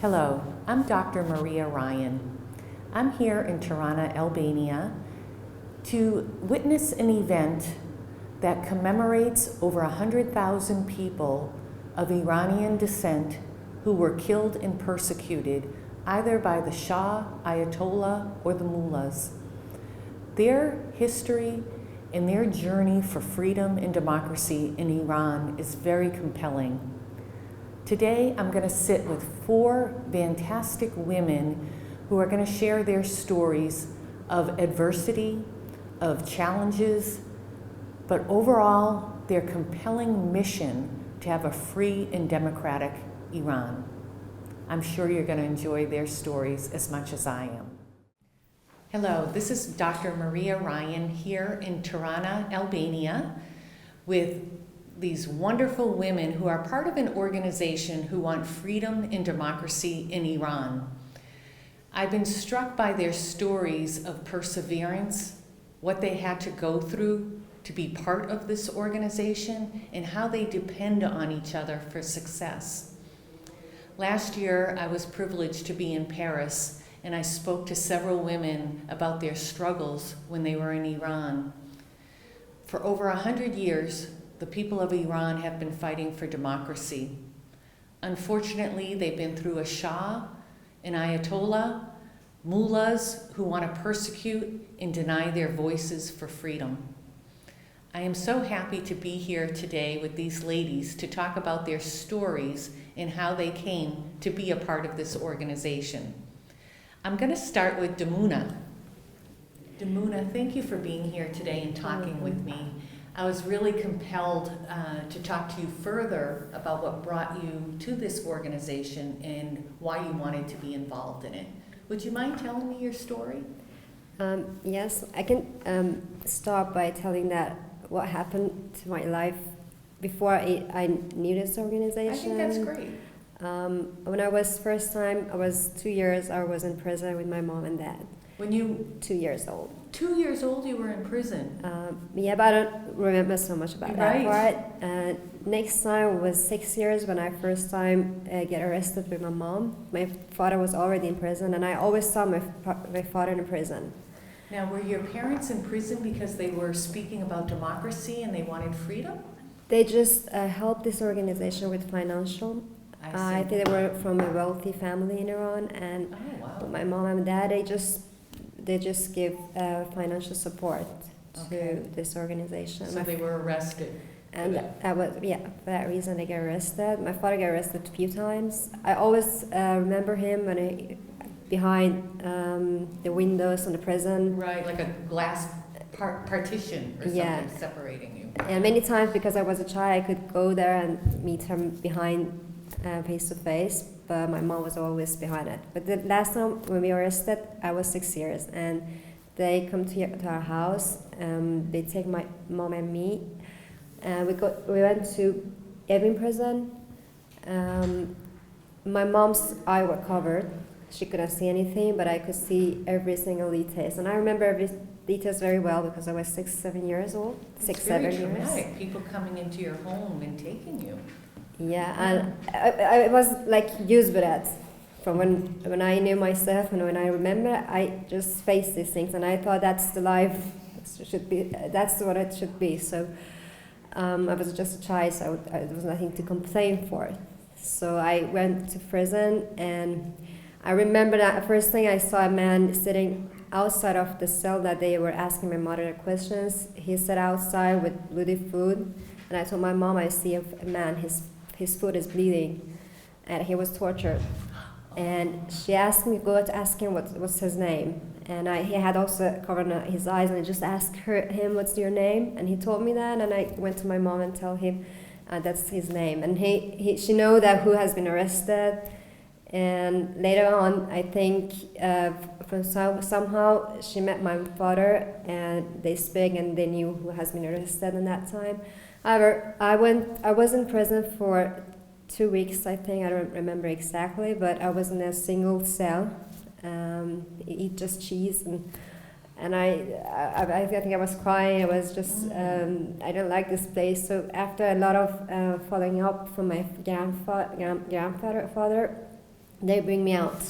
Hello, I'm Dr. Maria Ryan. I'm here in Tirana, Albania, to witness an event that commemorates over 100,000 people of Iranian descent who were killed and persecuted either by the Shah, Ayatollah, or the mullahs. Their history and their journey for freedom and democracy in Iran is very compelling. Today, I'm going to sit with 4 fantastic women who are going to share their stories of adversity, of challenges, but overall, their compelling mission to have a free and democratic Iran. I'm sure you're going to enjoy their stories as much as I am. Hello, this is Dr. Maria Ryan here in Tirana, Albania, with these wonderful women who are part of an organization who want freedom and democracy in Iran. I've been struck by their stories of perseverance, what they had to go through to be part of this organization, and how they depend on each other for success. Last year, I was privileged to be in Paris, and I spoke to several women about their struggles when they were in Iran. For over 100 years, the people of Iran have been fighting for democracy. Unfortunately, they've been through a Shah, an Ayatollah, mullahs who want to persecute and deny their voices for freedom. I am so happy to be here today with these ladies to talk about their stories and how they came to be a part of this organization. I'm going to start with Damuna. Damuna, thank you for being here today and talking with me. I was really compelled to talk to you further about what brought you to this organization and why you wanted to be involved in it. Would you mind telling me your story? Yes, I can start by telling that what happened to my life before I knew this organization. I think that's great. When I was first time, I was 2 years, I was in prison with my mom and dad. When you 2 years old. 2 years old, you were in prison. Yeah, but I don't remember so much about that part. Next time was 6 years when I first time get arrested with my mom. My father was already in prison, and I always saw my father in prison. Now, were your parents in prison because they were speaking about democracy and they wanted freedom? They just helped this organization with financial. I think they were from a wealthy family in Iran, and my mom and dad, they just give financial support to this organization. So they were arrested. And that was, for that reason they got arrested. My father got arrested a few times. I always remember him when behind the windows in the prison. Right, like a glass partition or something separating you. And many times, because I was a child, I could go there and meet him behind face to face, but my mom was always behind it. But the last time when we were arrested, I was 6 years, and they come to our house. They take my mom and me. We went to Evin prison. My mom's eyes were covered. She couldn't see anything, but I could see every single detail. And I remember every details very well because I was 6, 7 years old. It's very traumatic. People coming into your home and taking you. Yeah, and I was like used with that. From when I knew myself and when I remember, I just faced these things, and I thought that's the life should be. That's what it should be. So I was just a child, so there was nothing to complain for. So I went to prison, and I remember that the first thing I saw a man sitting outside of the cell that they were asking my mother questions. He sat outside with bloody food, and I told my mom, I see a man, his foot is bleeding, and he was tortured. And she asked me to go to ask him what's his name. And he had also covered his eyes, and I just asked him, what's your name? And he told me that, and I went to my mom and told him that's his name. And she know that who has been arrested. And later on, I think somehow she met my father, and they speak, and they knew who has been arrested in that time. However, I was in prison for 2 weeks, I think. I don't remember exactly, but I was in a single cell. Eat just cheese, and I think I was crying. I was just I don't like this place. So after a lot of following up from my grandfather, they bring me out.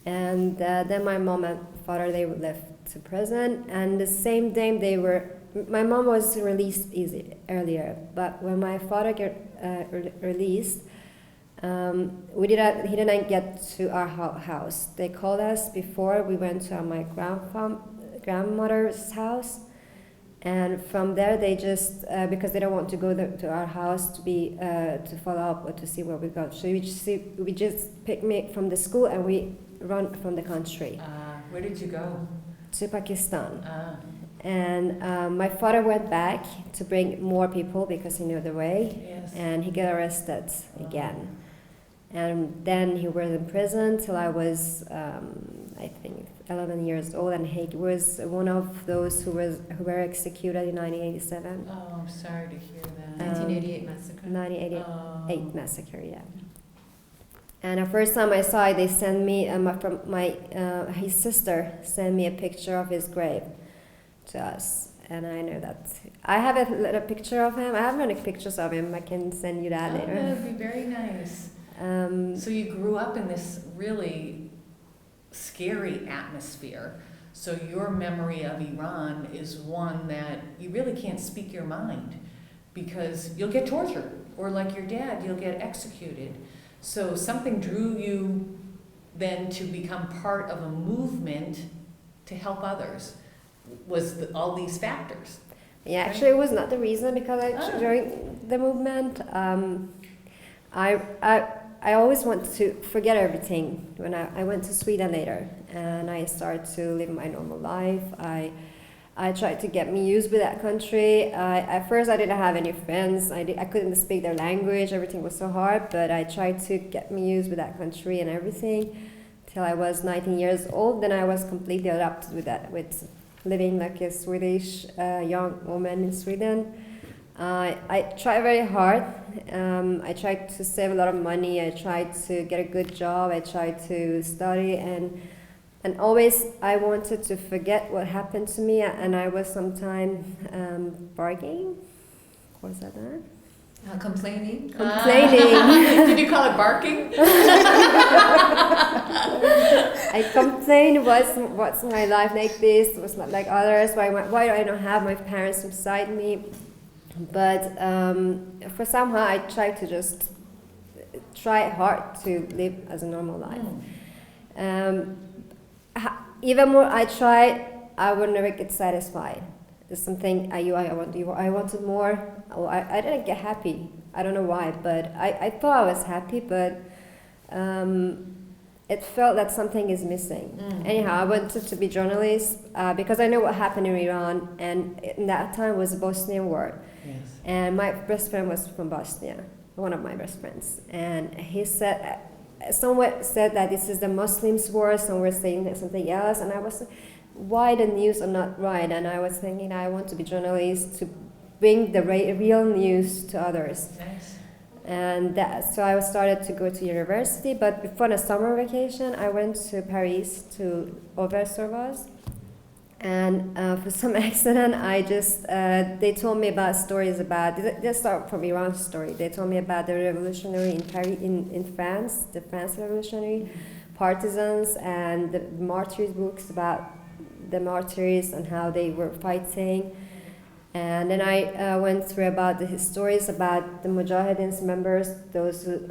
And then my mom and father, they were left to prison. And the same day my mom was released earlier. But when my father got released, he didn't get to our house. They called us before we went to my grandmother's house. And from there, they just, because they don't want to go to our house to follow up or to see where we go. So we just picked me from the school and we run from the country. Where did you go? To Pakistan. And my father went back to bring more people because he knew the way. Yes. And he got arrested again. And then he was in prison till I was, I think, 11 years old, and he was one of those who were executed in 1987. Oh, I'm sorry to hear that. 1988 massacre. 1988 massacre, yeah. And the first time I saw it, they sent me his sister sent me a picture of his grave to us, and I know that I have a little picture of him. I have many pictures of him. I can send you that later. That would be very nice. So you grew up in this really scary atmosphere. So your memory of Iran is one that you really can't speak your mind, because you'll get tortured, or like your dad, you'll get executed. So something drew you then to become part of a movement to help others. Was all these factors? Yeah, actually, it was not the reason, because during the movement, I always wanted to forget everything. When I went to Sweden later, and I started to live my normal life, I tried to get me used with that country. At first, I didn't have any friends. I couldn't speak their language. Everything was so hard, but I tried to get me used with that country and everything till I was 19 years old. Then I was completely adapted with living like a Swedish young woman in Sweden. I tried very hard. I tried to save a lot of money. I tried to get a good job. I tried to study, and always I wanted to forget what happened to me. And I was sometimes bargaining. What is that? Complaining. Complaining. Did you call it barking? I complained, what's my life like this? Was not like others. Why do I not have my parents beside me? But for somehow I tried to just try hard to live as a normal life. Even more I tried, I would never get satisfied. There's something I wanted more. I didn't get happy. I don't know why, but I thought I was happy, but it felt that something is missing. Anyhow, I wanted to be journalist because I know what happened in Iran, and in that time was the Bosnian War. Yes. And my best friend was from Bosnia, one of my best friends, and he said, someone said that this is the Muslims' war, some were saying something else, and I was, why the news are not right? And I was thinking, I want to be journalist to bring the real news to others. Nice. And so I started to go to university, but before the summer vacation, I went to Paris to Auvers-sur-Oise. And for some accident, they told me about stories about, they start from Iran's story. They told me about the revolutionary in Paris, in France, the French revolutionary partisans, and the martyrs books about the martyrs and how they were fighting. And then I went through about the stories about the Mujahideen's members, those who,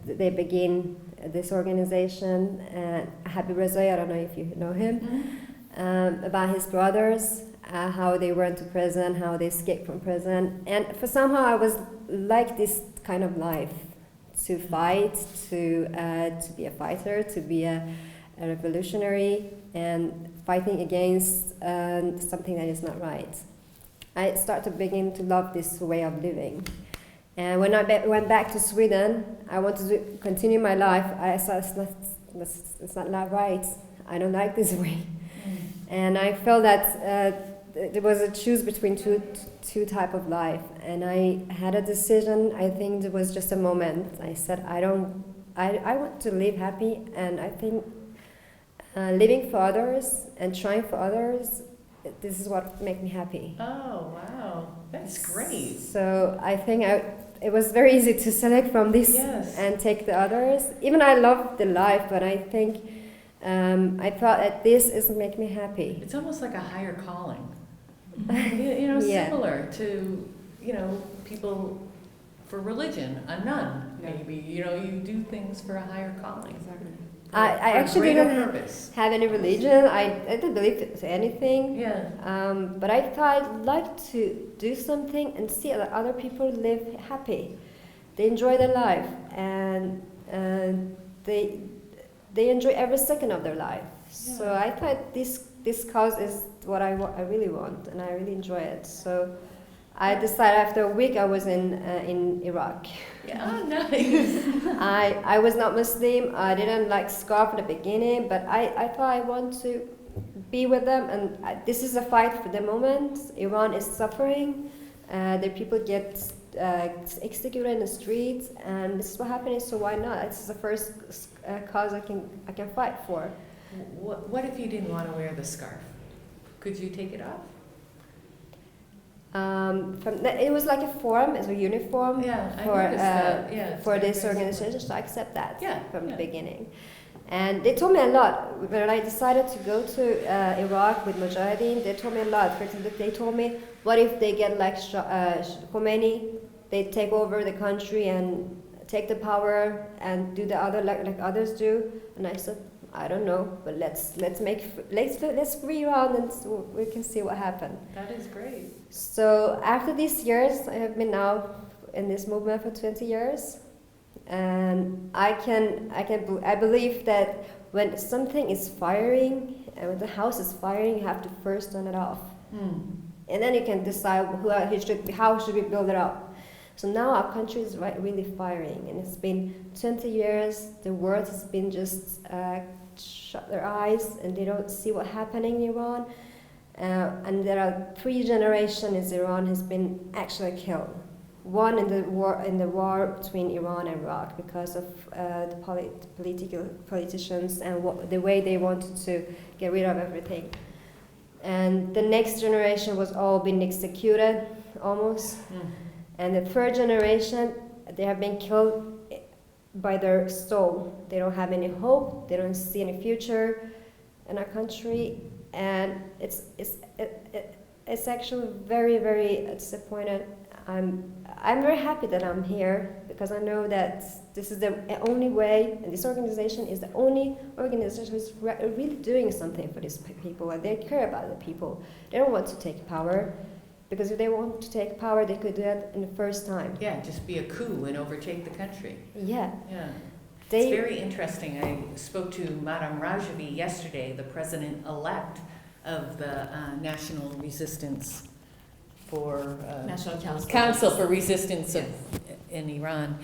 they begin this organization, and Habib Rezai, I don't know if you know him, about his brothers, how they went to prison, how they escaped from prison. And for somehow I was like this kind of life, to fight, to be a fighter, to be a revolutionary, and fighting against something that is not right. I started to begin to love this way of living. And when I went back to Sweden, I wanted to continue my life. I thought it's not right. I don't like this way. And I felt that there was a choose between two type of life. And I had a decision. I think it was just a moment. I said, I want to live happy, and I think living for others and trying for others, this is what makes me happy. Oh, wow. That's great. So I think it was very easy to select from this Yes. and take the others. Even I love the life, but I think I thought that this is make me happy. It's almost like a higher calling. You know, Yeah. similar to, you know, people for religion, a nun, maybe. You know, you do things for a higher calling. Exactly. I For a actually greater didn't purpose. have any religion. I didn't believe in anything. Yeah. But I thought I'd like to do something and see that other people live happy. They enjoy their life, and they enjoy every second of their life. So Yeah. I thought this cause is what I really want, and I really enjoy it. So I decided after a week I was in Iraq. Yeah, oh, nice. I was not Muslim. I didn't like scarf at the beginning, but I thought I want to be with them, and this is a fight for the moment. Iran is suffering. The people get executed in the streets, and this is what happening. So why not? This is the first cause I can fight for. What if you didn't want to wear the scarf? Could you take it off? It was like a form, it's a uniform Yeah, I for noticed that. Yeah, it's for very, this very organization. So I accept that Yeah, from yeah. the beginning. And they told me a lot. When I decided to go to Iraq with Mujahideen, they told me a lot. For example, they told me, what if they get like Khomeini, they take over the country and take the power and do the other like others do? And I said, I don't know, but let's free Iran and so we can see what happens. That is great. So after these years, I have been now in this movement for 20 years. And I believe that when something is firing and when the house is firing, you have to first turn it off, and then you can decide how should we build it up. So now our country is really firing, and it's been 20 years. The world has been just shut their eyes, and they don't see what's happening in Iran. And there are 3 generations in Iran has been actually killed. One in the war between Iran and Iraq because of the politicians and the way they wanted to get rid of everything. And the next generation was all been executed almost. And the 3rd generation, they have been killed by their soul. They don't have any hope. They don't see any future in our country, and it's actually very, very disappointed. I'm very happy that I'm here because I know that this is the only way, and this organization is the only organization who's really doing something for these people, and they care about the people. They don't want to take power, because if they want to take power, they could do it in the first time. Yeah, just be a coup and overtake the country. Yeah. Yeah. It's very interesting. I spoke to Madame Rajavi yesterday, the president-elect of the National Resistance for National Council. Council for Resistance in Iran,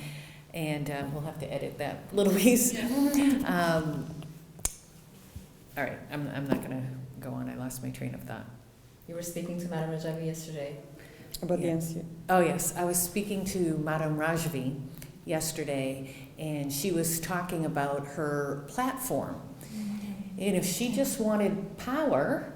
and we'll have to edit that little piece. All right, I'm not going to go on. I lost my train of thought. You were speaking to Madame Rajavi yesterday. About the Yeah. NCU. Oh yes, I was speaking to Madame Rajavi yesterday, and she was talking about her platform. And if she just wanted power,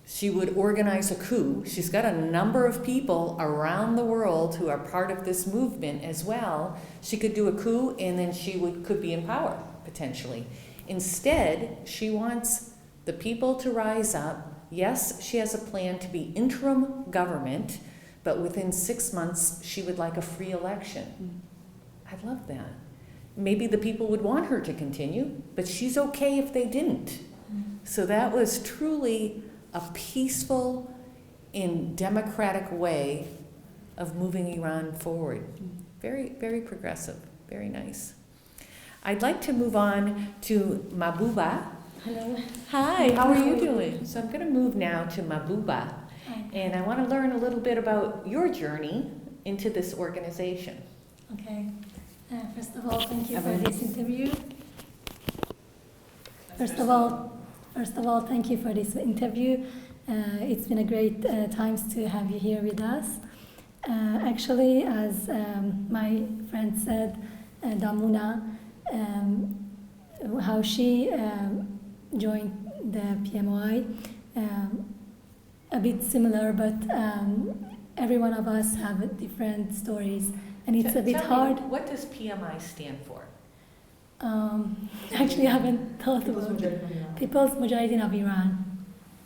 she would organize a coup. She's got a number of people around the world who are part of this movement as well. She could do a coup, and then she could be in power, potentially. Instead, she wants the people to rise up. Yes, she has a plan to be interim government, but within 6 months, she would like a free election. I love that. Maybe the people would want her to continue, but she's okay if they didn't. So that was truly a peaceful and democratic way of moving Iran forward. Very, very progressive, very nice. I'd like to move on to Mahbouba. Hello. Hi, how are you doing? So I'm going to move now to Mahbouba, and I want to learn a little bit about your journey into this organization. Okay. First of all, thank you for this interview. First of all, thank you for this interview. It's been a great time to have you here with us. Actually, as my friend said, Damuna, how she joined the PMOI, a bit similar, but every one of us have different stories. and it's a bit Tell me, hard. what does PMI stand for? Actually, I haven't thought about it. People's Mujahideen of Iran.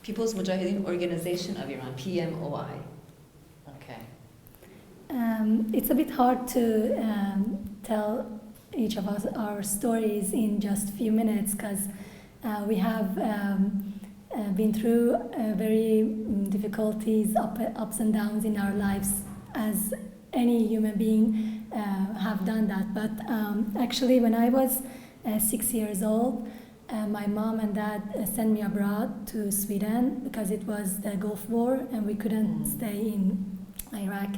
People's Mujahideen Organization of Iran, PMOI. Okay. It's a bit hard to tell each of us our stories in just a few minutes because we have been through very difficulties, ups and downs in our lives, as any human being have done that. But actually, when I was 6 years old, my mom and dad sent me abroad to Sweden because it was the Gulf War and we couldn't stay in Iraq.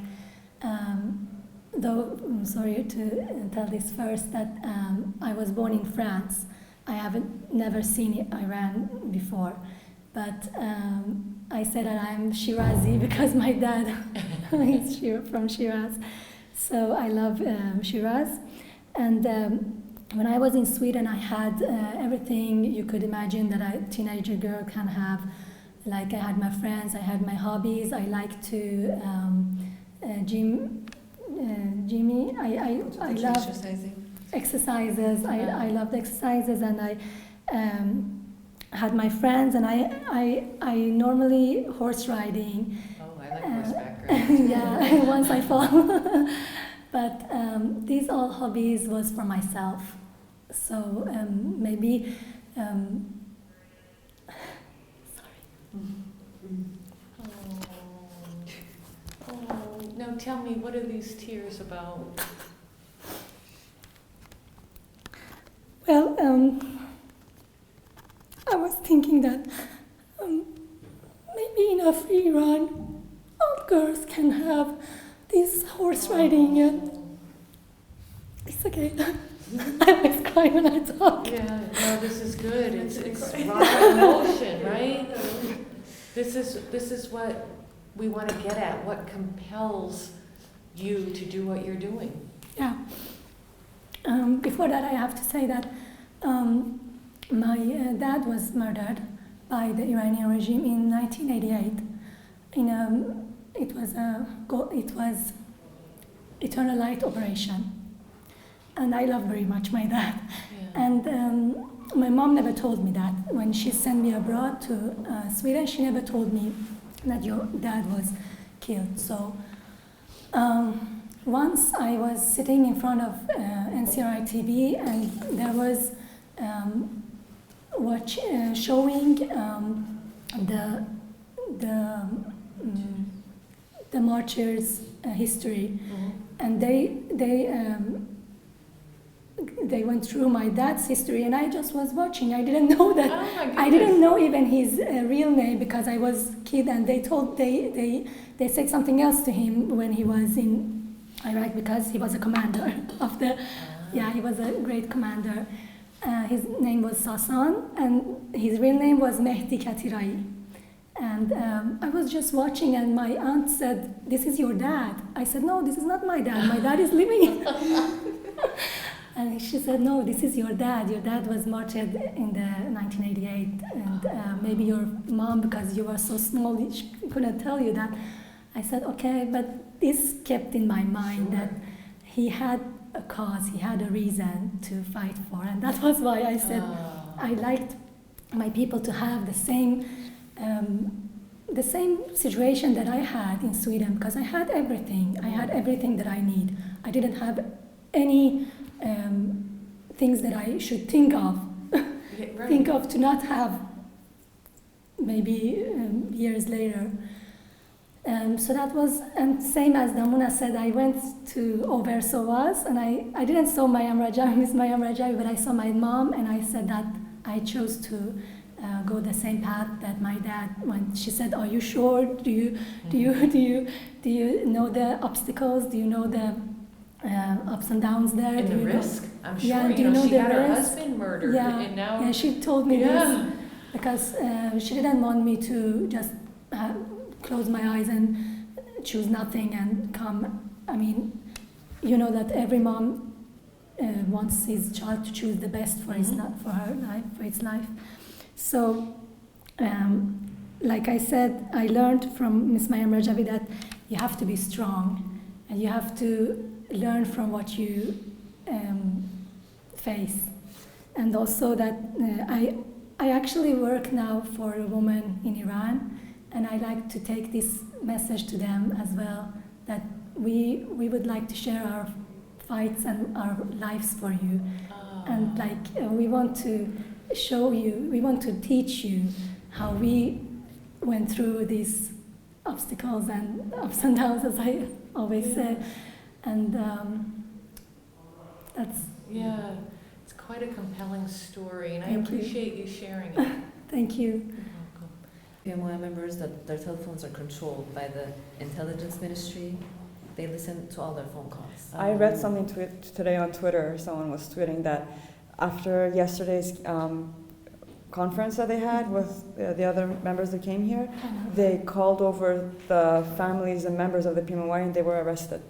Though I'm sorry to tell this first, that I was born in France. I haven't never seen Iran before, but I said that I'm Shirazi because my dad is from Shiraz, so I love Shiraz. And when I was in Sweden, I had everything you could imagine that a teenager girl can have. Like I had my friends, I had my hobbies. I liked to Jimmy. I love exercises. I loved exercises, and I had my friends, and I normally horse riding. Oh, I like horseback riding. Yeah, once I fall. But these all hobbies was for myself. So maybe. Now tell me, what are these tears about? Well, I was thinking that maybe in Iran, all girls can have this horse riding, and it's okay. I always cry when I talk. Yeah, no, this is good. It's raw emotion, right? This is what we want to get at. What compels you to do what you're doing? Yeah. Before that, I have to say that my dad was murdered by the Iranian regime in 1988. It was Eternal Light operation, and I love very much my dad. Yeah. And my mom never told me that. When she sent me abroad to Sweden, she never told me that your dad was killed. So once I was sitting in front of NCRI TV, and there was showing the martyrs' history, and they went through my dad's history, and I just was watching. I didn't know that. Oh, I didn't know even his real name because I was a kid, and they said something else to him when he was in Iraq because he was a commander of the. Yeah, he was a great commander. His name was Sasan, and his real name was Mehdi Katirai. And I was just watching, and my aunt said, "This is your dad." I said, "No, this is not my dad. My dad is living." And she said, "No, this is your dad. Your dad was martyred in the 1988, and maybe your mom, because you were so small, she couldn't tell you that." I said, "Okay," but this kept in my mind that he had a cause, he had a reason to fight for, and that was why I said I liked my people to have the same situation that I had in Sweden, because I had everything. I had everything that I need. I didn't have any things that I should think of, think of to not have maybe years later. So that was, and same as Damuna said, I went to Oversovas, and I didn't saw Mayam Rajavi, Miss Mayam Rajavi, but I saw my mom, and I said that I chose to go the same path that my dad went. She said, "Are you sure? Do you know the obstacles? Do you know the ups and downs there? And do the you risk? Know? I'm sure. Yeah, you know, she the had her risk? husband murdered, and now. Yeah, she told me Yeah. this because she didn't want me to just close my eyes and choose nothing and come. I mean, you know that every mom wants his child to choose the best for his for her life, for its life. So, like I said, I learned from Miss Mayam Rajavi that you have to be strong, and you have to learn from what you face. And also that I actually work now for a woman in Iran, and I like to take this message to them as well, that we would like to share our fights and our lives for you. And we want to show you, we want to teach you how we went through these obstacles and ups and downs, as I always say. And that's... Yeah, it's quite a compelling story, and I Thank you. appreciate you sharing it. Thank you. You're welcome. PMOI members, that their telephones are controlled by the intelligence ministry. They listen to all their phone calls. I read something today on Twitter. Someone was tweeting that after yesterday's conference that they had with the other members that came here, they called over the families and members of the PMOI and they were arrested.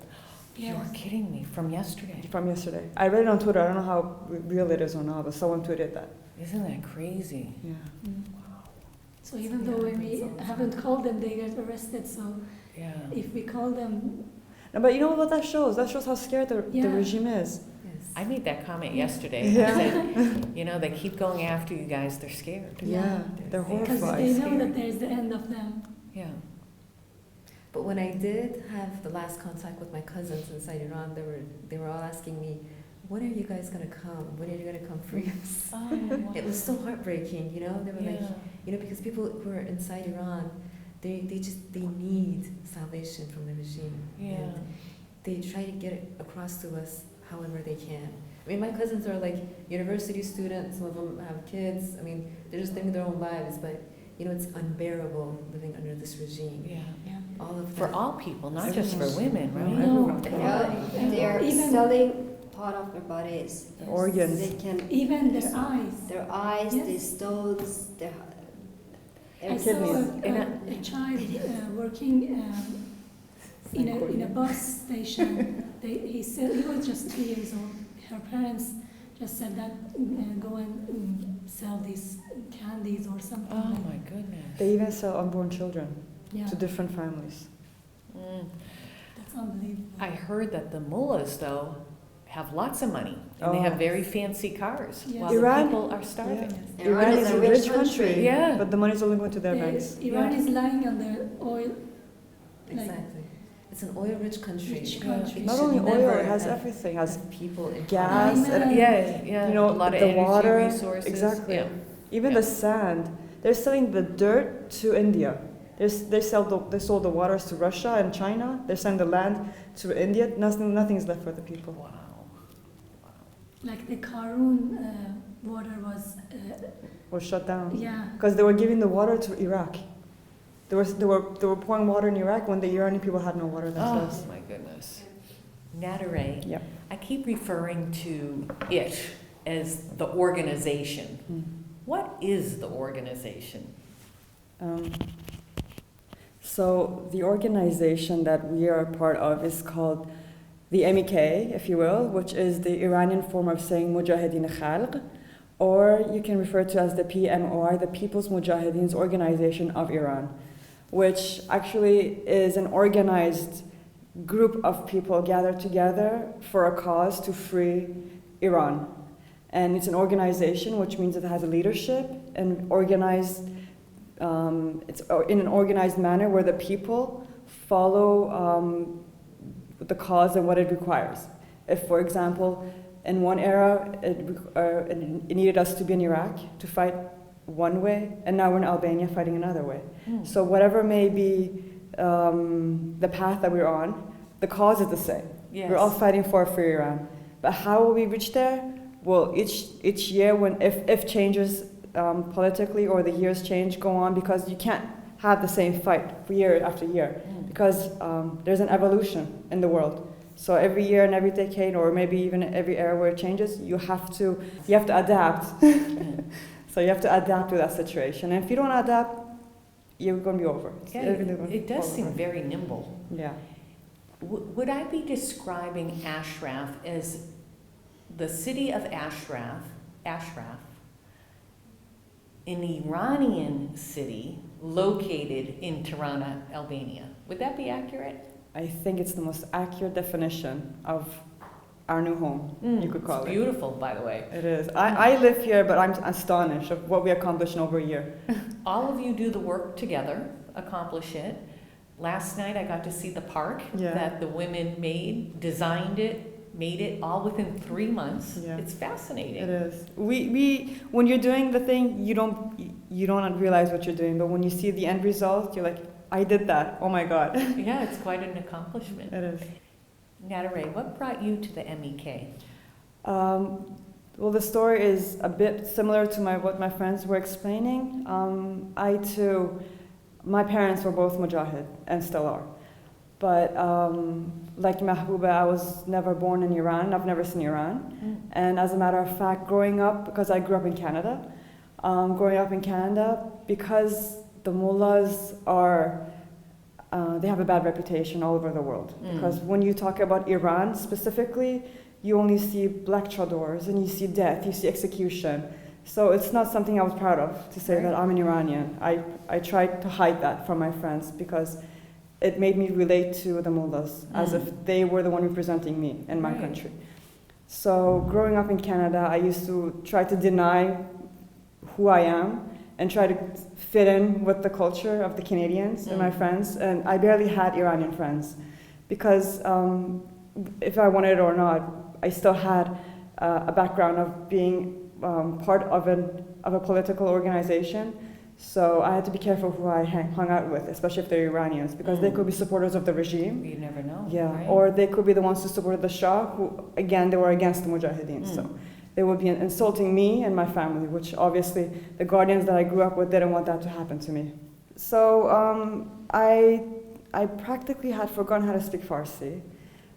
You're kidding me, from yesterday. From yesterday. I read it on Twitter. I don't know how real it is or not, but someone tweeted that. Isn't that crazy? Yeah. So even though we haven't called them, they get arrested. So Yeah. if we call them... No, but you know what that shows? That shows how scared the regime is. Yes. I made that comment yesterday. Yeah. I said, you know, they keep going after you guys, they're scared. Yeah, they're Because horrified. they know that there's the end of them. Yeah. But when I did have the last contact with my cousins inside Iran, they were all asking me, when are you guys gonna come? When are you gonna come free us? Oh, wow. It was so heartbreaking, you know? They were like, you know, because people who are inside Iran, they need salvation from the regime. Yeah. And they try to get it across to us however they can. I mean, my cousins are like university students, some of them have kids. I mean, they're just living their own lives, but you know, it's unbearable living under this regime. Yeah. All of For that. all people, not just for women, right? No. They are Even- selling part of their bodies. The organs. They can, Even their eyes. their eyes, Yes. their stones, their I saw a child working in a bus station. He was just 2 years old. Her parents just said that go and sell these candies or something. Oh like my goodness. They even sell unborn children Yeah, to different families. Mm. that's unbelievable. I heard that the mullahs, though, have lots of money, and they have very fancy cars, Yes. while Iran- the people are starving. Yeah. Iran is a rich country, Yeah. but the money's only going to their banks. Iran is lying on their oil. Exactly. It's an oil-rich country. Rich Yeah. country. It Not should only oil, never it has have- everything. It has have people in gas, Diamond. and, Yeah. you know, a lot of the energy water, resources. exactly. Yeah. even Yeah. the sand. They're selling the dirt to India. They sold the waters to Russia and China. They're selling the land to India. Nothing's left for the people. Wow. Like the Karun water was, Shut down yeah. because they were giving the water to Iraq. They were pouring water in Iraq when the Iranian people had no water themselves. Oh my goodness. Natare, Yeah. I keep referring to it as the organization. Mm. What is the organization? So the organization that we are a part of is called the MEK, if you will, which is the Iranian form of saying Mujahideen Khalq, or you can refer to as the PMOI, the People's Mujahideen's Organization of Iran, which actually is an organized group of people gathered together for a cause to free Iran. And it's an organization, which means it has a leadership and organized. It's in an organized manner where the people follow the cause and what it requires. If, for example, in one era it needed us to be in Iraq to fight one way, and now we're in Albania fighting another way. Hmm. So whatever may be the path that we're on, the cause is the same. Yes. We're all fighting for a free Iran. But how will we reach there? Well, each year, if changes politically or the years change, go on, because you can't have the same fight for year after year, because there's an evolution in the world. So every year and every decade, or maybe even every era where it changes, you have to adapt. So you have to adapt to that situation. And if you don't adapt, you're going to be over. Yeah, it does seem very nimble. Yeah. Would I be describing Ashraf as the city of Ashraf, an Iranian city located in Tirana, Albania? Would that be accurate? I think it's the most accurate definition of our new home, you could call It's it. beautiful, by the way. It is. I live here, but I'm astonished of what we accomplished in over a year. All of you do the work together, accomplish it. Last night I got to see the park Yeah. that the women designed it, made it all within 3 months. Yeah. It's fascinating. It is. We when you're doing the thing, you don't realize what you're doing, but when you see the end result, you're like, I did that. Oh my God. Yeah, it's quite an accomplishment. It is. Natare, what brought you to the MEK? Well, the story is a bit similar to what my friends were explaining. I too, my parents were both Mujahid and still are. But like Mahbouba, I was never born in Iran. I've never seen Iran. And as a matter of fact, growing up, because I grew up in Canada, because the mullahs are, they have a bad reputation all over the world. Because when you talk about Iran specifically, you only see black chadors and you see death, you see execution. So it's not something I was proud of to say that I'm an Iranian. I tried to hide that from my friends because it made me relate to the mullahs as if they were the one representing me in my country. So growing up in Canada, I used to try to deny who I am and try to fit in with the culture of the Canadians and my friends. And I barely had Iranian friends because if I wanted it or not, I still had a background of being part of a political organization. So I had to be careful who I hung out with, especially if they're Iranians, because they could be supporters of the regime. You never know. Yeah, right? or they could be the ones who supported the Shah, who, again, they were against the Mujahideen. So they would be insulting me and my family, which obviously the guardians that I grew up with didn't want that to happen to me. So I practically had forgotten how to speak Farsi.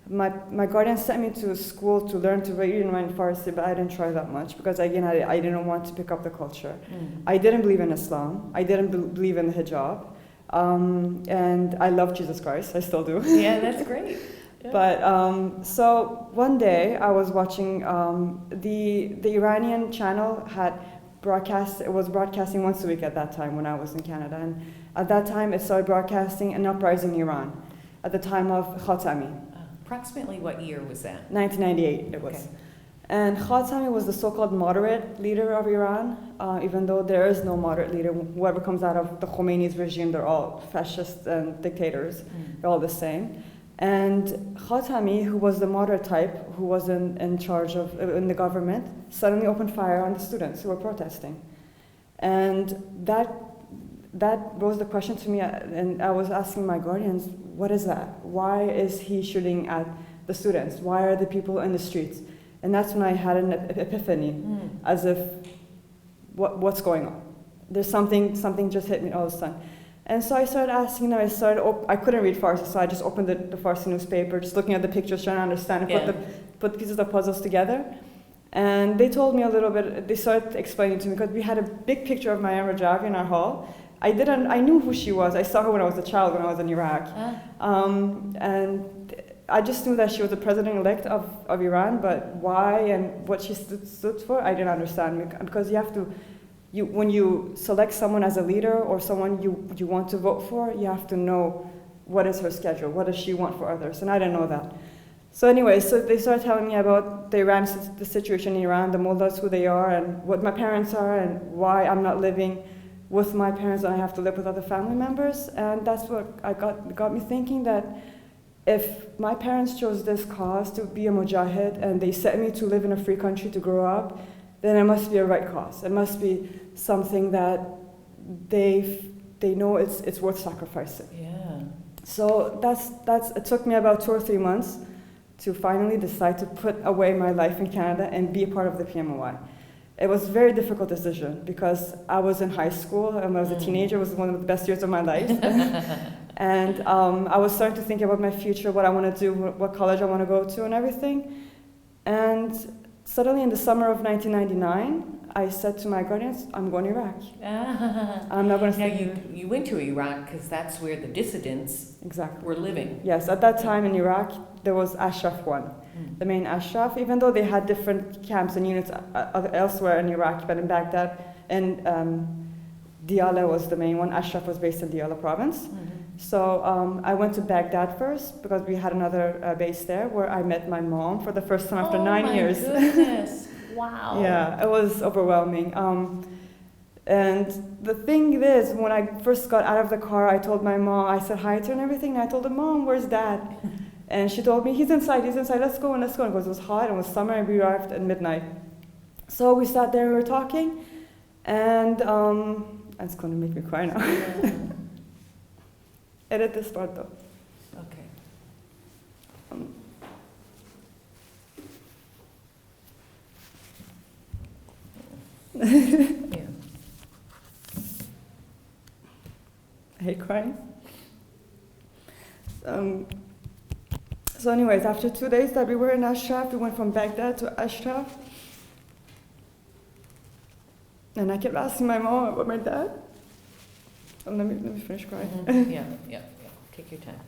My guardian sent me to school to learn to read and write Farsi, but I didn't try that much because, again, I didn't want to pick up the culture. I didn't believe in Islam. I didn't believe in the hijab. And I love Jesus Christ. I still do. Yeah, that's great. Yeah. But so one day I was watching the Iranian channel it was broadcasting once a week at that time when I was in Canada. And at that time it started broadcasting an uprising in Iran at the time of Khatami. Approximately what year was that? 1998 it was. Okay. And Khatami was the so-called moderate leader of Iran, even though there is no moderate leader. Whoever comes out of the Khomeini's regime, they're all fascists and dictators. They're all the same. And Khatami, who was the moderate type, who was in charge of in the government, suddenly opened fire on the students who were protesting. And that rose the question to me, and I was asking my guardians, what is that? Why is he shooting at the students? Why are the people in the streets? And that's when I had an epiphany, as if, what's going on? There's something just hit me all of a sudden. And so I started asking them, I couldn't read Farsi, so I just opened the Farsi newspaper, just looking at the pictures, trying to understand and put pieces of puzzles together. And they told me a little bit, they started explaining to me, because we had a big picture of Maya Rajavi in our hall. I knew who she was. I saw her when I was a child, when I was in Iraq. And I just knew that she was the president-elect of Iran, but why and what she stood for, I didn't understand. Because you have to, when you select someone as a leader or someone you want to vote for, you have to know what is her schedule, what does she want for others, and I didn't know that. So anyway, so they started telling me about the situation in Iran, the mullahs, who they are, and what my parents are, and why I'm not living with my parents and I have to live with other family members. And that's what got me thinking that if my parents chose this cause to be a mujahid and they set me to live in a free country to grow up, then it must be a right cause. It must be something that they know it's worth sacrificing. Yeah. So it took me about 2 or 3 months to finally decide to put away my life in Canada and be a part of the PMOI. It was a very difficult decision because I was in high school and when I was a teenager. It was one of the best years of my life. And I was starting to think about my future, what I want to do, what college I want to go to and everything. And suddenly in the summer of 1999, I said to my guardians, I'm going to Iraq. I'm not going to stay. Now you went to Iraq because that's where the dissidents were living. Yes, at that time in Iraq, there was Ashraf 1, the main Ashraf, even though they had different camps and units elsewhere in Iraq, but in Baghdad, and Diyala was the main one. Ashraf was based in Diyala province. So I went to Baghdad first because we had another base there where I met my mom for the first time after 9 years. Oh my goodness! Wow. Yeah, it was overwhelming. And the thing is, when I first got out of the car, I told my mom, I said hi to her and everything, and I told her, Mom, where's Dad? And she told me, he's inside, let's go. And because it was hot, it was summer, and we arrived at midnight. So we sat there, we were talking, and it's going to make me cry now. Yeah. Edit this part though. Okay. Yeah. I hate crying. So anyways, after 2 days that we were in Ashraf, we went from Baghdad to Ashraf. And I kept asking my mom about my dad. Let me finish crying. Mhm. Yeah. Take your time.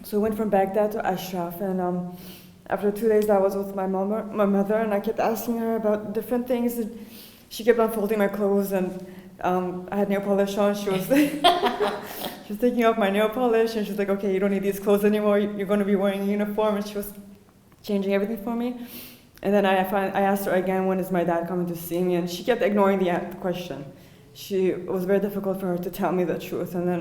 So we went from Baghdad to Ashraf, and after 2 days I was with my mother, and I kept asking her about different things. And she kept unfolding my clothes, and I had nail polish on. She was she was taking off my nail polish, and she's like, "Okay, you don't need these clothes anymore. You're going to be wearing a uniform." And she was changing everything for me. And then I asked her again, "When is my dad coming to see me?" And she kept ignoring the question. It was very difficult for her to tell me the truth. And then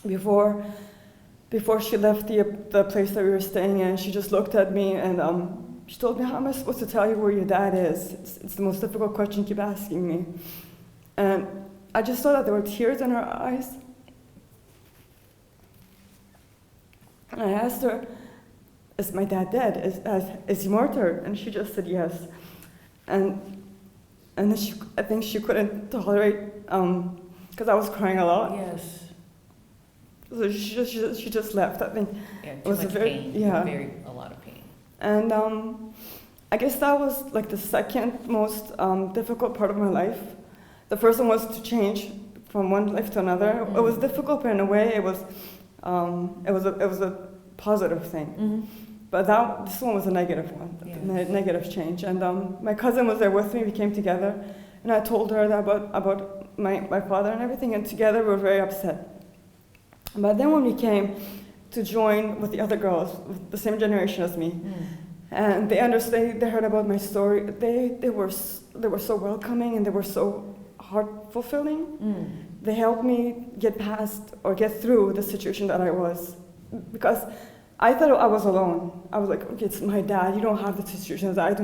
before she left the place that we were staying in, she just looked at me and she told me, "How am I supposed to tell you where your dad is? It's the most difficult question you keep asking me." And I just saw that there were tears in her eyes. And I asked her, "Is my dad dead? Is he martyred?" And she just said yes. And then I think she couldn't tolerate, because I was crying a lot. Yes. So she just left. I think Yeah, it too was much a pain. yeah. A lot of pain. And I guess that was like the second most difficult part of my life. The first one was to change from one life to another. Mm-hmm. It was difficult, but in a way, it was a positive thing. Mm-hmm. But this one was a negative one, Yeah. negative change. And my cousin was there with me. We came together, and I told her that about my father and everything. And together, we were very upset. But then when we came to join with the other girls, with the same generation as me, and they understood, they heard about my story, they were so welcoming, and they were so heart fulfilling. They helped me get past or get through the situation that I was, because I thought I was alone. I was like, okay, it's my dad. You don't have the situations that I do.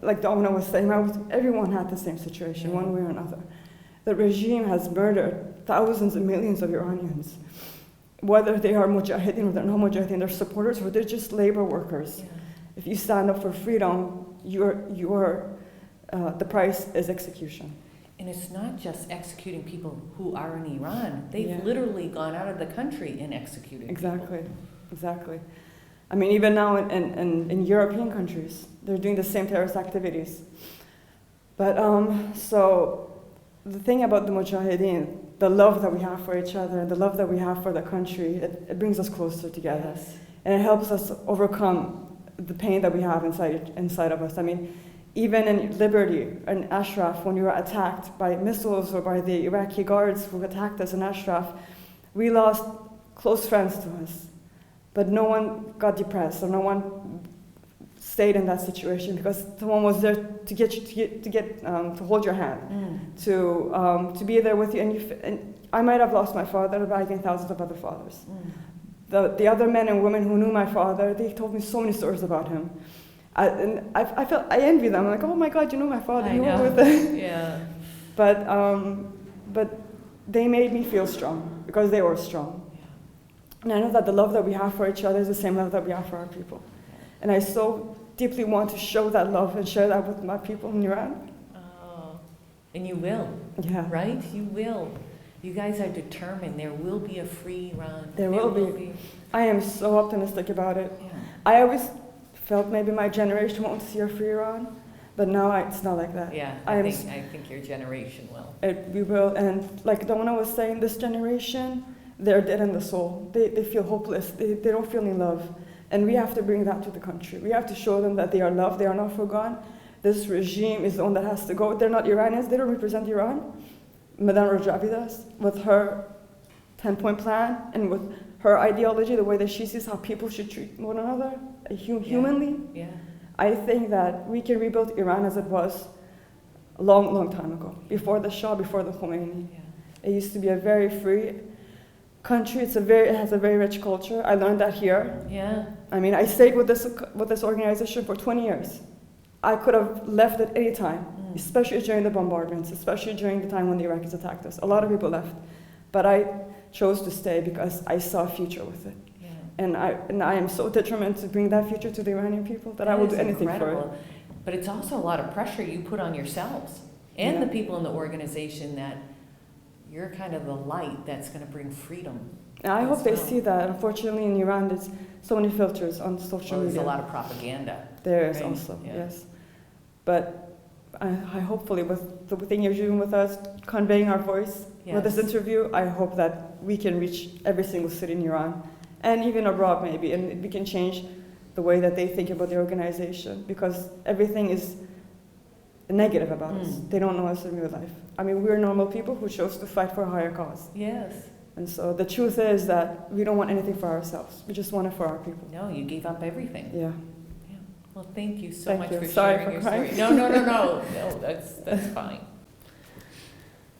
Like the owner was saying, everyone had the same situation, one way or another. The regime has murdered thousands and millions of Iranians. Whether they are mujahideen or they're not mujahideen, they're supporters or they're just labor workers. Yeah. If you stand up for freedom, the price is execution. And it's not just executing people who are in Iran. They've Yeah. literally gone out of the country and executed Exactly, people. exactly. I mean, even now in European countries, they're doing the same terrorist activities. But so the thing about the mujahideen, the love that we have for each other, the love that we have for the country, it brings us closer together. Yes. And it helps us overcome the pain that we have inside of us. I mean, even in Liberty, in Ashraf, when we were attacked by missiles or by the Iraqi guards who attacked us in Ashraf, we lost close friends to us. But no one got depressed, or no one stayed in that situation, because someone was there to hold your hand, to be there with you. And I might have lost my father, but I gained thousands of other fathers. The other men and women who knew my father, they told me so many stories about him. I envy them. I'm like, oh my God, you know my father. I you know. were with Yeah. But they made me feel strong because they were strong. And I know that the love that we have for each other is the same love that we have for our people. And I so deeply want to show that love and share that with my people in Iran. Oh, and you will, Yeah. right? You will. You guys are determined. There will be a free Iran. There will be. I am so optimistic about it. Yeah. I always felt maybe my generation won't see a free Iran, but now it's not like that. Yeah, I think your generation will. We will, and like Donna was saying, this generation, they're dead in the soul. They feel hopeless. They don't feel any love. And we have to bring that to the country. We have to show them that they are loved, they are not forgotten. This regime is the one that has to go. They're not Iranians, they don't represent Iran. Madame Rajavi does, with her 10-point plan and with her ideology, the way that she sees how people should treat one another humanly. Yeah. I think that we can rebuild Iran as it was a long, long time ago, before the Shah, before the Khomeini. Yeah. It used to be a very free country. It has a very rich culture. I learned that here. Yeah. I mean, I stayed with this organization for 20 years. I could have left at any time, especially during the bombardments, especially during the time when the Iraqis attacked us. A lot of people left, but I chose to stay because I saw a future with it. Yeah. And I am so determined to bring that future to the Iranian people that I will do anything for it. But it's also a lot of pressure you put on yourselves and Yeah. the people in the organization that you're kind of the light that's going to bring freedom. And I hope they As well. see that. Unfortunately, in Iran, there's so many filters on social Well, there's media. a lot of propaganda. There is Right, also, yeah. yes. But I hopefully, with the thing you're doing with us, conveying our voice with this Yes. interview, I hope that we can reach every single city in Iran, and even abroad maybe, and we can change the way that they think about the organization, because everything is negative about us. They don't know us in real life. I mean, we're normal people who chose to fight for a higher cause. Yes. And so the truth is that we don't want anything for ourselves. We just want it for our people. No, you gave up everything. Yeah. Yeah. Well, thank you so Thank much you. for Sorry sharing for your crying. story. No, no, that's fine.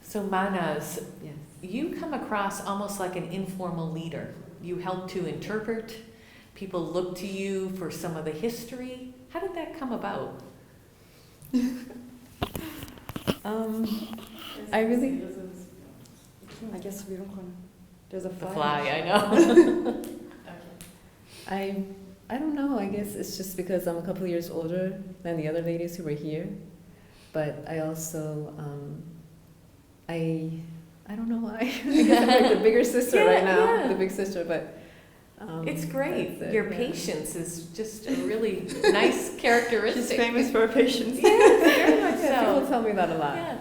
So Manaz, Yes. you come across almost like an informal leader. You help to interpret. People look to you for some of the history. How did that come about? I really, I guess we don't want to. There's a The fly. fly, I know. I don't know. I guess it's just because I'm a couple of years older than the other ladies who were here, but I also I don't know why. I guess I'm like the bigger sister Yeah, right now, yeah. the big sister. But It's great. that's it, Your yeah. patience is just a really nice She's characteristic. famous for her patience. Yes, very much Yeah, people so. tell me that a lot. Yeah.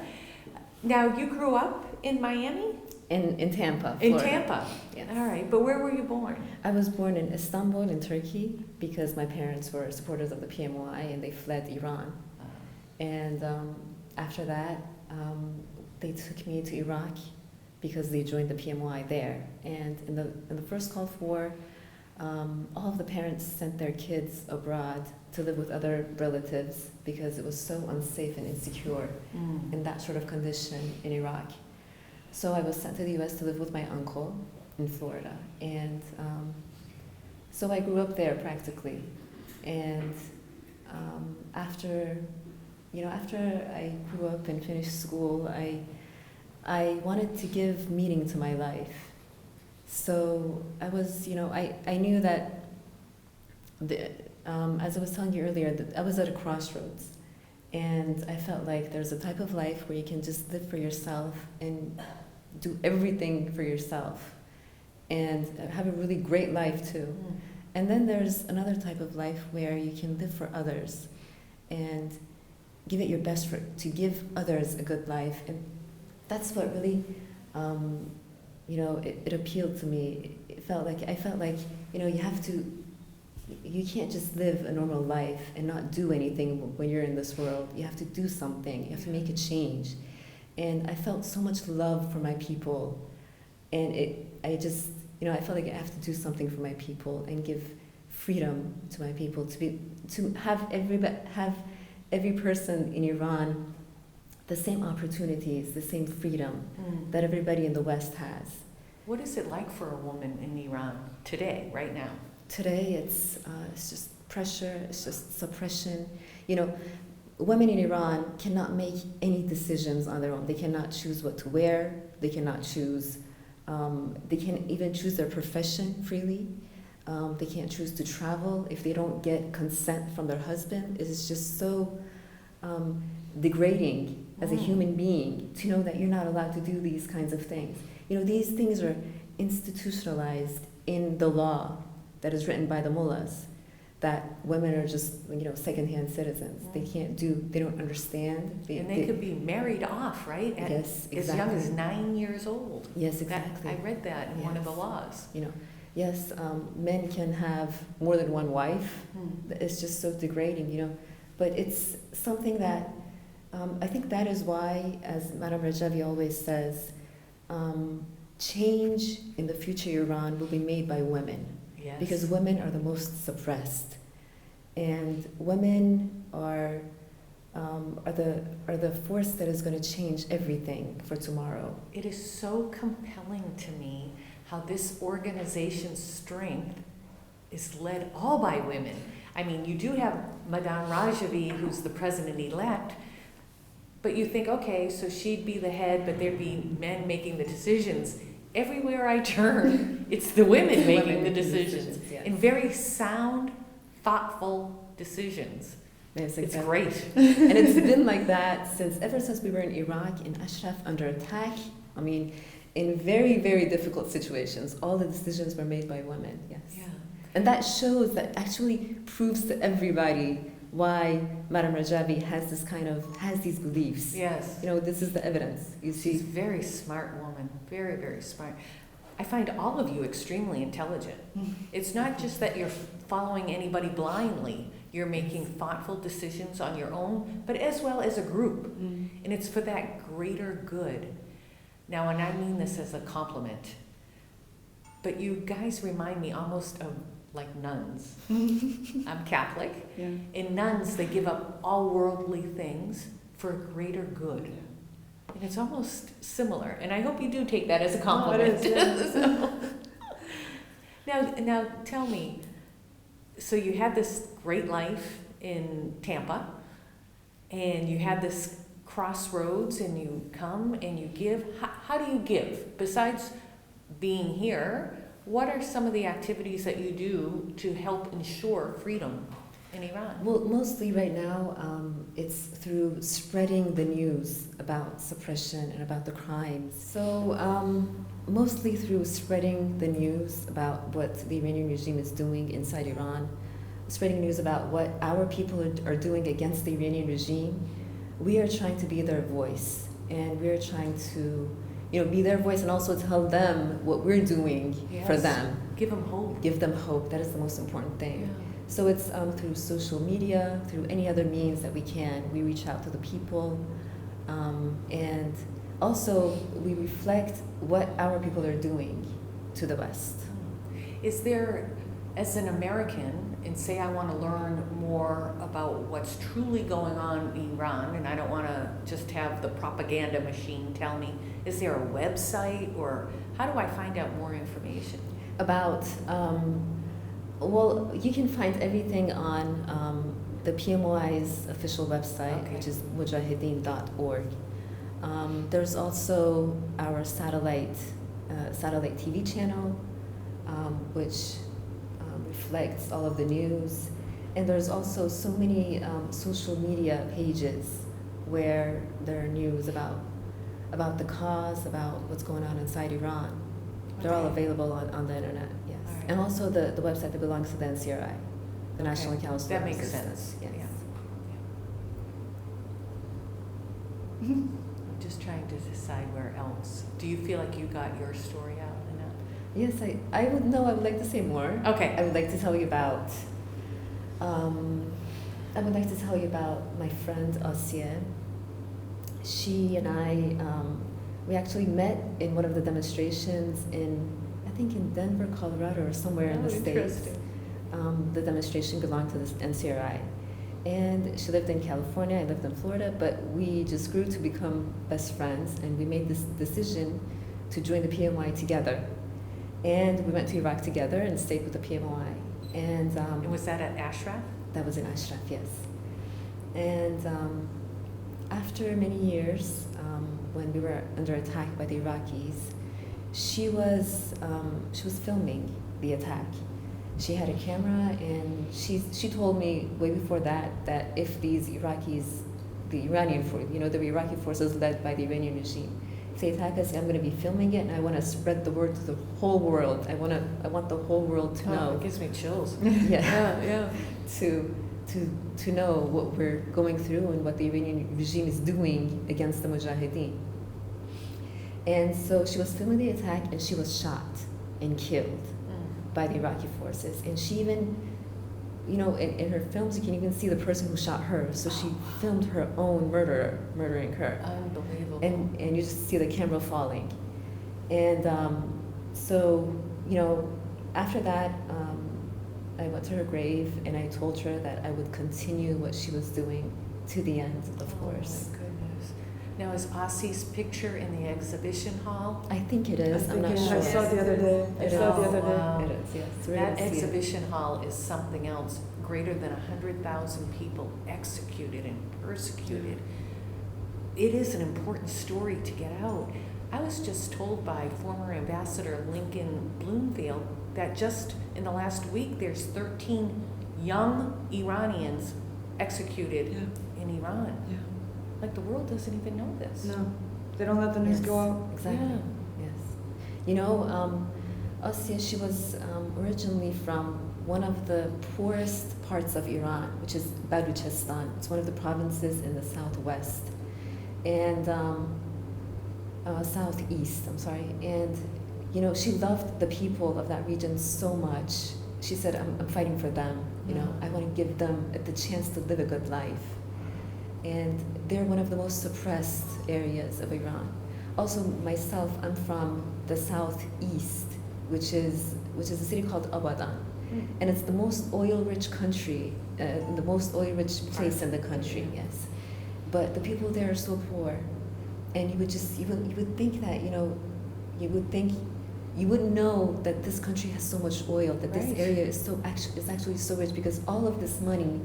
Now, you grew up in Miami? In Tampa, In Florida. Tampa? Yes. All right, but where were you born? I was born in Istanbul, in Turkey, because my parents were supporters of the PMY and they fled Iran. And after that, they took me to Iraq because they joined the PMY there. And in the first Gulf War, all of the parents sent their kids abroad to live with other relatives because it was so unsafe and insecure in that sort of condition in Iraq. So I was sent to the U.S. to live with my uncle in Florida, and so I grew up there practically. And after I grew up and finished school, I wanted to give meaning to my life. So I was, I knew that as I was telling you earlier, that I was at a crossroads. And I felt like there's a type of life where you can just live for yourself and do everything for yourself and have a really great life too. And then there's another type of life where you can live for others and give it your best to give others a good life. And that's what really, it appealed to me. I felt like, you can't just live a normal life and not do anything when you're in this world. You have to do something. You have to make a change. And I felt so much love for my people. And I felt like I have to do something for my people and give freedom to my people, to have every person in Iran the same opportunities, the same freedom that everybody in the West has. What is it like for a woman in Iran today, right now? Today, it's just pressure, it's just suppression. Women in Iran cannot make any decisions on their own. They cannot choose what to wear. They cannot choose, they can't even choose their profession freely. They can't choose to travel if they don't get consent from their husband. It is just so degrading as a human being to know that you're not allowed to do these kinds of things. These things are institutionalized in the law that is written by the mullahs, that women are just, second-hand citizens. They don't understand. They could be married off, right? Yes, exactly. As young as 9 years old. Yes, exactly. I read that in one of the laws. yes, men can have more than one wife. It's just so degrading, you know. But it's something that I think that is why, as Madame Rajavi always says, change in the future Iran will be made by women. Yes. Because women are the most suppressed, and women are the force that is going to change everything for tomorrow. It is so compelling to me how this organization's strength is led all by women. I mean, you do have Madame Rajavi, who's the president-elect, but you think, okay, so she'd be the head, but there'd be men making the decisions. Everywhere I turn, it's the women making the decisions. Yes. And very sound, thoughtful decisions. Yes, It's exactly. great. And it's been like that ever since we were in Iraq, in Ashraf, under attack. I mean, in very, very difficult situations, all the decisions were made by women. Yes. Yeah. And that shows, that actually proves to everybody why Madame Rajavi has these beliefs. Yes. You know, this is the evidence. You She's a see. very smart woman. Very, very smart. I find all of you extremely intelligent. It's not just that you're following anybody blindly. You're making thoughtful decisions on your own, but as well as a group. And it's for that greater good. Now, and I mean this as a compliment, but you guys remind me almost of like nuns. I'm Catholic. Yeah. In nuns, they give up all worldly things for a greater good. And it's almost similar. And I hope you do take that as a compliment. Oh, it is, yeah. Now tell me, so you had this great life in Tampa, and you had this crossroads, and you come and you give. How do you give? Besides being here, what are some of the activities that you do to help ensure freedom in Iran? Well, mostly right now, it's through spreading the news about suppression and about the crimes. So mostly through spreading the news about what the Iranian regime is doing inside Iran, spreading news about what our people are doing against the Iranian regime. We are trying to be their voice, and we're trying to, be their voice, and also tell them what we're doing for Yes. them. Give them hope. Give them hope. That is the most important thing. Yeah. So it's through social media, through any other means that we can. We reach out to the people, and also we reflect what our people are doing to the West. Is there, as an American, and say I want to learn more about what's truly going on in Iran, and I don't want to just have the propaganda machine tell me, is there a website, or how do I find out more information? About, well, you can find everything on the PMOI's official website, Okay. which is mujahideen.org. There's also our satellite TV channel, which reflects all of the news. And there's also so many social media pages where there are news about the cause, about what's going on inside Iran. They're all Okay. available on the internet, yes. All right. And also the website that belongs to the NCRI, the National Okay. Council That of makes Resistance. sense. Yes. Yeah. I'm just trying to decide where else. Do you feel like you got your story out enough? Yes, I would like to say more. Okay. I would like to tell you about my friend Asya. She and I, we actually met in one of the demonstrations I think in Denver, Colorado, or somewhere in the States. Interesting. The demonstration belonged to the NCRI. And she lived in California, I lived in Florida, but we just grew to become best friends, and we made this decision to join the PMI together. And we went to Iraq together and stayed with the PMI. And And was that at Ashraf? that was in Ashraf, yes. And after many years, when we were under attack by the Iraqis, she was filming the attack. She had a camera, and she told me way before that if these Iraqis, the Iraqi forces led by the Iranian regime, if they attack us, I'm going to be filming it, and I want to spread the word to the whole world. I want the whole world to Oh, know. it gives me chills. Yeah. Yeah. To know what we're going through and what the Iranian regime is doing against the Mujahideen. And so she was filming the attack, and she was shot and killed by the Iraqi forces. And she even, you know, in her films, you can even see the person who shot her. So she filmed her own murderer murdering her. Unbelievable. And you just see the camera falling. And so, you know, after that, I went to her grave and I told her that I would continue what she was doing to the end, of course. Oh my goodness. Now, is Asi's picture in the exhibition hall? I think it is. I'm not sure. I saw the other day. It is. Wow. It is, yes. We're That gonna see it. exhibition hall is something else. Greater than 100,000 people executed and persecuted. It is an important story to get out. I was just told by former Ambassador Lincoln Bloomfield that just in the last week there's 13 young Iranians executed in Iran. Yeah. Like the world doesn't even know this. No, they don't let the news Yes, go out. Exactly. Yeah. Yes. You know, Asya, she was originally from one of the poorest parts of Iran, which is Baluchistan. It's one of the provinces in the southwest and southeast. I'm sorry. And you know, she loved the people of that region so much. She said, "I'm fighting for them. You know, I want to give them the chance to live a good life." And they're one of the most suppressed areas of Iran. Also, myself, I'm from the southeast, which is a city called Abadan, and it's the most oil-rich country, the most oil-rich place in the country. Yes, but the people there are so poor, and you would think that you wouldn't know that this country has so much oil, that this Right. area is actually so rich, because all of this money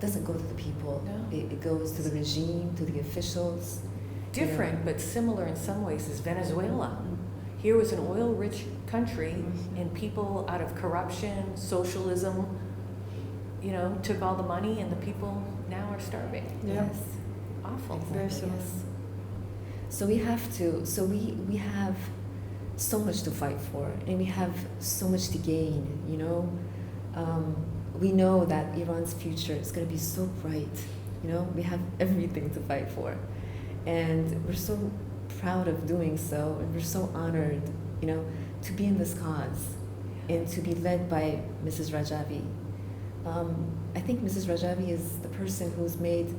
doesn't go to the people. No. It goes to the regime, to the officials. Different, but similar in some ways, is Venezuela. Here was an oil-rich country, and people out of corruption, socialism, you know, took all the money, and the people now are starving. Yeah. Yes. Awful. Very similar. Yes. So we have so much to fight for, and we have so much to gain, you know. We know that Iran's future is going to be so bright, you know. We have everything to fight for, and we're so proud of doing so, and we're so honored, you know, to be in this cause and to be led by Mrs. Rajavi. I think Mrs. Rajavi is the person who's made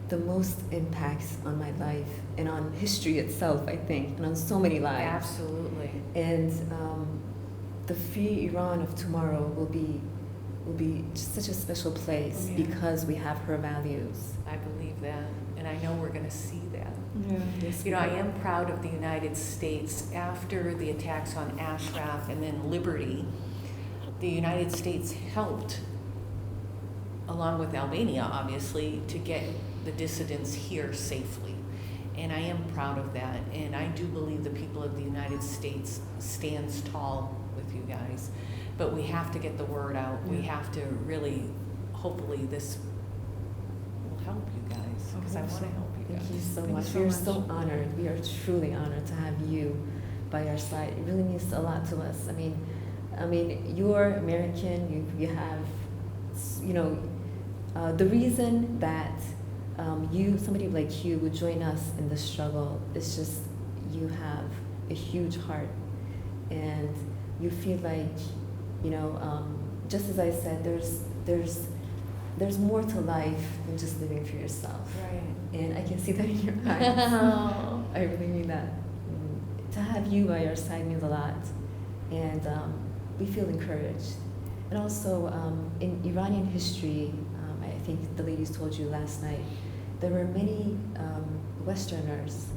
the most impact on my life and on history itself, I think, and on so many lives. Absolutely. And the free Iran of tomorrow will be just such a special place Yeah. because we have her values. I believe that, and I know we're going to see that. Yeah. Yes, You know, we I will. am proud of the United States. After the attacks on Ashraf and then Liberty, the United States helped, along with Albania, obviously, to get the dissidents here safely. And I am proud of that. And I do believe the people of the United States stands tall with you guys. But we have to get the word out. We have to really, hopefully this will help you guys, because I want to help you guys. Thank you so Thank you much. so We are much. so honored. We are truly honored to have you by our side. It really means a lot to us. I mean, you're American. You have, you know, the reason that somebody like you would join us in the struggle is just you have a huge heart, and you feel like, you know, just as I said, there's more to life than just living for yourself. Right. And I can see that in your eyes. I really mean that. To have you by our side means a lot, and we feel encouraged. And also, in Iranian history, I think the ladies told you last night, there were many Westerners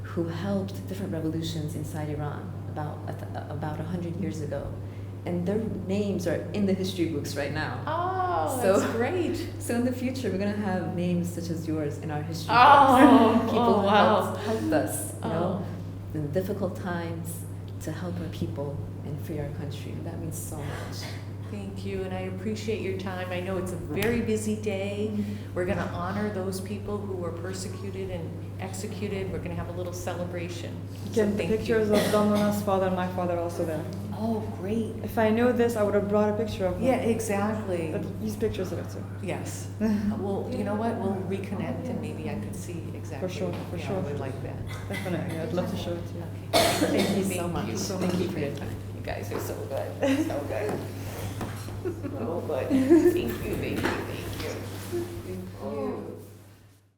who helped different revolutions inside Iran about 100 years ago. And their names are in the history books right now. Oh, So- that's great. So in the future, we're gonna have names such as yours in our history Oh, books. People oh, who wow. helped us, you know, Oh. in difficult times, to help our people and free our country. That means so much. Thank you, and I appreciate your time. I know it's a very busy day. We're going to honor those people who were persecuted and executed. We're going to have a little celebration. So Again, the thank you. pictures of Domnona's father and my father also there. Oh, great. If I knew this, I would have brought a picture of him. Yeah, exactly. But these pictures are too. Yes. Well, you know what? We'll reconnect, and maybe I could see exactly. For sure, for Yeah, sure. I would like that. Definitely, I'd love to show it to you. Okay. Thank you so much. Thank you. Thank you for your time. guys are so good. So good. So good. Thank you, thank you, thank you.